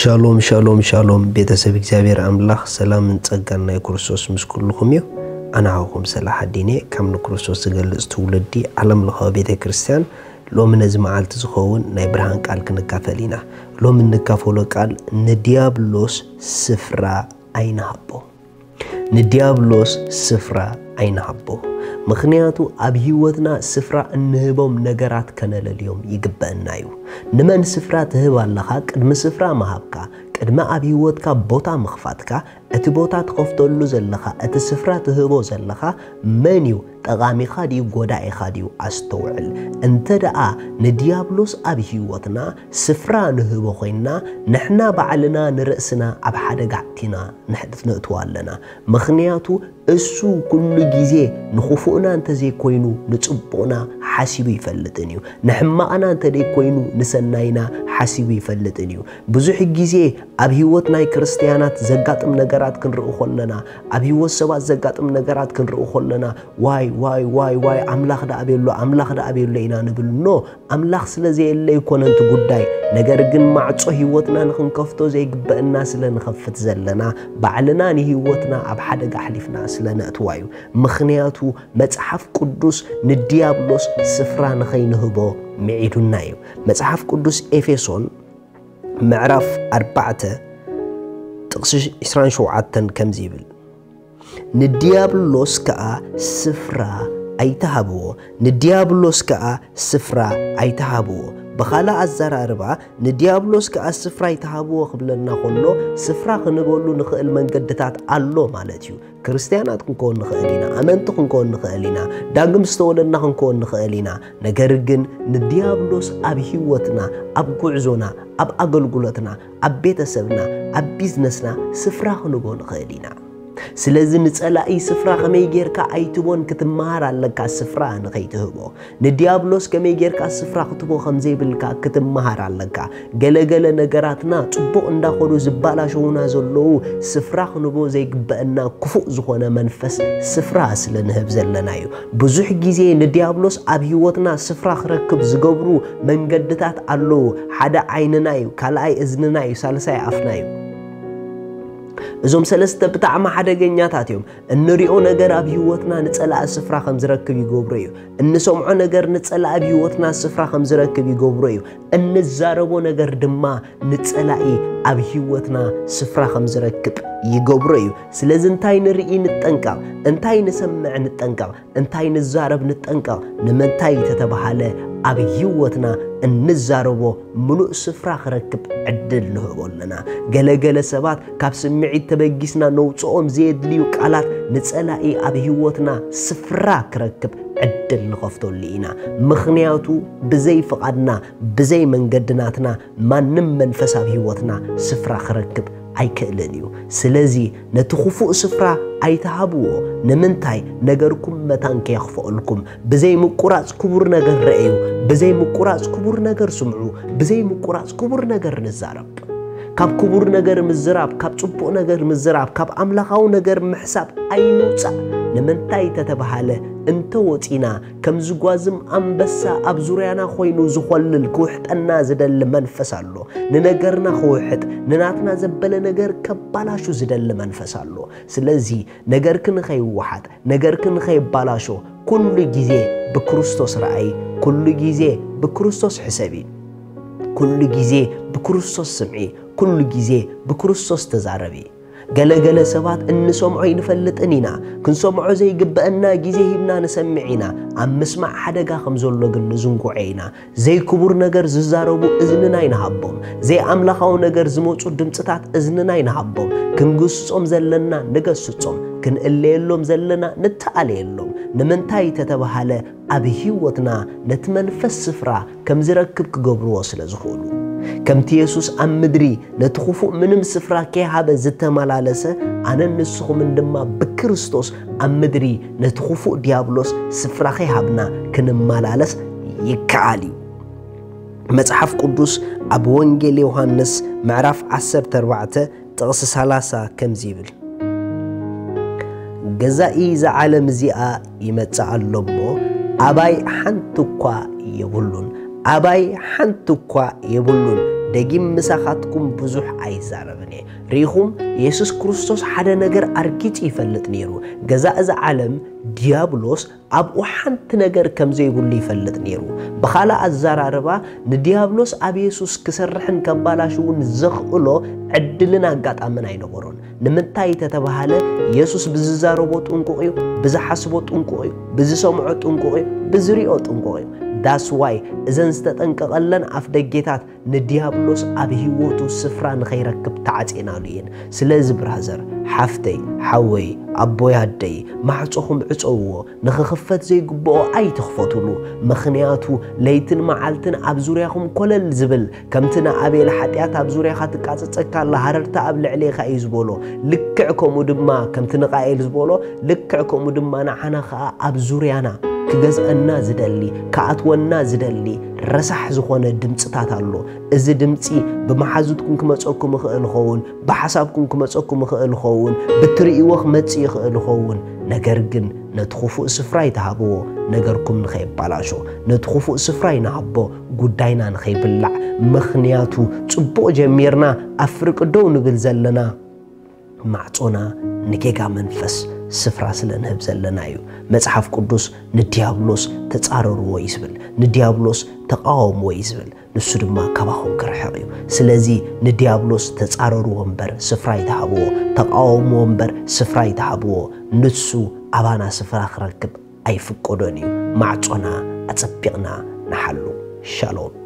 شالوم شالوم شالوم بيتسب እግዚአብሔር አምላክ ሰላም እንጸጋና የክርስቶስ ምስኩልኩም ይው አናሁም ሰላህ ዲኔ ከምኑ ክርስቶስ ዝገልጽ ትውልዲ ዓለም ለኸ ቤተ ክርስቲያን ሎምን ዝማዓልት ዝኸውን ናይ ብርሃን ቃል ክንካፈሊና ሎምን ንካፈሎ ቃል ንዲያብሎስ ስፍራ አይናቦ ንዲያብሎስ ስፍራ አይናቦ ምክንያቱ አብ ህይወትና ስፍራ እንህቦም ነገራት ከነለልዮም ይግበእናዩ ንመን ስፍራ ትህባለኻ ቅድም ስፍራ ማሃብካ ቅድመ አብ ህይወትካ ቦታ መኽፋትካ እቲ ቦታ ተኸፍተሉ ዘለኻ እቲ ስፍራ ትህቦ ዘለኻ መንዩ ጠቃሚኻ ዲዩ ጎዳኢኻ ዲዩ አስተውዕል እንተ ደኣ ንዲያብሎስ አብ ህይወትና ስፍራ ንህቦ ኮይና ንሕና ባዕልና ንርእስና አብ ሓደጋዕቲና ንሕድት ነእትዋለና ምክንያቱ እሱ ኩሉ ጊዜ ንኹፉእና እንተ ዘይኮይኑ ንጽቡቕና ሓሲቡ ይፈልጥን እዩ ንሕማቕና እንተ ዘይኮይኑ ንሰናይና ሓሲቡ ይፈልጥን እዩ ብዙሕ ጊዜ አብ ህይወት ናይ ክርስቲያናት ዘጋጥም ነገራት ክንርኢ ኾለና አብ ህይወት ሰባት ዘጋጥም ነገራት ክንርኢ ኾለና ዋይ አምላኽ ዳአቤሎ ኢና ንብል ኖ አምላኽ ስለዘየለ ይኮነንቲ ጉዳይ ነገር ግን ማዕጾ ህይወትና ንኽንከፍቶ ዘይግበእና ስለንኸፍት ዘለና ባዕልና ንህይወትና አብ ሓደጋ ሓሊፍና ስለነእትዋዩ ምክንያቱ መጽሐፍ ቅዱስ ንዲያብሎስ ስፍራ ንኸይንህቦ ሚዒዱና እዩ መጽሐፍ ቅዱስ ኤፌሶን ምዕራፍ 4 ጥቅስ 27 ከምዚ ይብል ንዲያብሎስ ከአ ስፍራ አይተሃብዎ በኻላ አዘራርባ ንዲያብሎስ ከአ ስፍራ አይተሃብዎ ክብለና ኾሎ ስፍራ ክንበሉ ንኽእል መንገድታት አሎ ማለት እዩ ክርስቲያናት ክንኮን ንኽእሊና አመንቲ ክንኮን ንኽእሊና ዳግም ዝተወለድና ክንኮን ንኽእሊና ነገር ግን ንዲያብሎስ አብ ህይወትና አብ ጉዕዞና አብ አገልግሎትና አብ ቤተሰብና አብ ቢዝነስና ስፍራ ክንቦ ንኽእሊና ስለዚህ ንጸላኢ ስፍራ ከመይ ጌርካ አይትቦን ክትማሃር አለካ ስፍራ ንኸይትህቦ ንዲያብሎስ ከመይ ጌርካ ስፍራ ክትቦ ከምዘይብልካ ክትማሃር አለካ ገለገለ ነገራትና ጽቡቕ እንዳኾዱ ዝባላሽውና ዘለዉ ስፍራ ክንቦ ዘይግበእና ክፉእ ዝኾነ መንፈስ ስፍራ ስለንህብ ዘለና እዩ ብዙሕ ጊዜ ንዲያብሎስ አብ ህይወትና ስፍራ ክረክብ ዝገብሩ መንገድታት አለዉ ሓደ ዓይንና እዩ ካልኣይ እዝንና እዩ ሳልሳይ አፍና እዩ እዞም ሰለስተ ብጣዕሚ ሓደገኛታት እዮም እንሪኦ ነገር አብ ህይወትና ንጸላእ ስፍራ ከም ዝረክብ ይገብሩ እዩ እንሰምዖ ነገር ንጸላእ አብ ህይወትና ስፍራ ከም ዝረክብ ይገብሩ እዩ እንዛረቦ ነገር ድማ ንጸላኢ አብ ህይወትና ስፍራ ከም ዝረክብ ይገብሩ እዩ ስለዚህ እንታይ ንርኢ ንጠንቀቕ እንታይ ንሰምዕ ንጠንቀቕ እንታይ ንዛረብ ንጠንቀቕ ንምንታይ ተተባሃለ አብ ህይወትና እንዛረቦ ምሉእ ስፍራ ክረክብ ዕድል ንህቦለና ገለገለ ሰባት ካብ ስምዒት ተበጊስና ነውፅኦም ዘየድልዩ ቃላት ንጸላኢ አብ ህይወትና ስፍራ ክረክብ ዕድል ንኸፍተሉ ኢና ምክንያቱ ብዘይ ፍቓድና ብዘይ መንገድናትና ማንም መንፈስ አብ ህይወትና ስፍራ ክረክብ አይክእልን እዩ ስለዚ ነቲ ኹፉእ ስፍራ አይተሃብዎ ንምንታይ ነገርኩም መታንከ ያኽፈአልኩም ብዘይ ምቁራጽ ክቡር ነገር ረአዩ ብዘይ ምቁራጽ ክቡር ነገር ስምዑ ብዘይ ምቁራጽ ክቡር ነገር ንዛረብ ካብ ክቡር ነገር ምዝራብ ካብ ጽቡቕ ነገር ምዝራብ ካብ አምላኻዊ ነገር ምሕሳብ አይንውፃእ ንምንታይ ተተባሃለ እንተ ወፂና ከም ዝጓዝም አንበሳ አብ ዙርያና ኮይኑ ዝኾልል ክውሕጠና ዝደሊ መንፈስ አሎ ንነገርና ክውሕጥ ንናትና ዘበለ ነገር ከባላሹ ዝደሊ መንፈስ አሎ ስለዚ ነገርክን ኸይወሓጥ ነገርክን ኸይባላሾ ኩሉ ጊዜ በክርስቶስ ራእይ ኩሉ ጊዜ በክርስቶስ ሕሰቢ ኩሉ ጊዜ በክርስቶስ ስምዒ ኩሉ ጊዜ በክርስቶስ ተዛረቢ ገለገለ ሰባት እንሰምዖ ይንፈልጥን ኢና ክንሰምዖ ዘይግበአና ጊዜ ሂብና ንሰምዒና አብ ምስማዕ ሓደጋ ከም ዘሎ ግን ንዝንጉዕ ኢና ዘይ ክቡር ነገር ዝዛረቡ እዝንና ይንሃቦም ዘይ አምላኻዊ ነገር ዝመፁ ድምፅታት እዝንና ይንሃቦም ክንግስጾም ዘለና ንገስጾም ክንእለየሎም ዘለና ንተኣለየሎም ንምንታይ ተተባሃለ አብ ህይወትና ነቲ መንፈስ ስፍራ ከም ዝረክብ ክገብርዎ ስለ ዝኽእሉ ከምቲ ኢየሱስ አብ ምድሪ ነቲ ኹፉእ ምንም ስፍራ ከይሃበ ዝተመላለሰ አነ ንስኹም ድማ ብክርስቶስ አብ ምድሪ ነቲ ኹፉእ ዲያብሎስ ስፍራ ከይሃብና ክንመላለስ ይከኣል እዩ መጽሐፍ ቅዱስ አብ ወንጌል ዮሐንስ ምዕራፍ 14 ጥቅስ 30 ከምዚ ይብል ገዛኢ ዘዓለም እዚኣ ይመጽእ ኣሎ እሞ አባይ ሓንቲ እኳ የብሉን دقيم مساخاتكم بزوح أي زاربني ريخم يسوس كريستوس حدا نجر أركيت يفلت نيرو جزاء ذا عالم ديابلوس أب وحنت نجر كم زي يقول لي فلت نيرو بخالا الزراربا نديابلوس أب يسوس كسرحن كبالاشون زخلو عدلنا قات أمن أي نقرون نمنتاي تتبهاله يسوس بززاربوت أنقويو بزحسبوت أنقويو بزسمعت أنقويو بزريوت أنقويو That's why إذا استنقلن أفدجيتات نديابلوس أبيه وتو سفران خيرك بتاعتنا لين سلاز برهزر حفتي حوي أبوي هدي معصوهم عصوه نخفت زي قبو أي تخفتلو مخنياتو ليتن معالتن أبزورياهم كل الزبل كمتنا أبي لحديات أبزوريا خاتك أتتكال لهررت أبل عليه يزبولو لكعكم ودما كمتنا قايل زبولو لكعكم ودما نحنا خا أبزوريانا كجز الناس دللي كأتونا زدلي رسح زخونة دمتات الله إذا دمتي بمحازتكم كما تأكم خيل خون بحسابكم كما تأكم خيل خون بتري وخ متي خيل خون نجرجن ندخفوا سفراي تهبو نجركم نخيب بلاشو ندخفوا سفراي نهبو قدينا نخيب اللع مخنياتو تبو جميرنا أفرق دون بالزلنا معطونا نكيجا منفس سفرة سلنا بزلنا يو مصحف قدوس نديابلوس تتصارر ويسبل نديابلوس تقاوم ويسبل نسو دما كباهم كرحيو سلازي نديابلوس تتصارر ومبر سفرة يتحبو تقاوم ومبر سفرة يتحبو نسو أبانا سفرة خركب أي فقودونيو معطونا أتصبقنا نحلو شالوم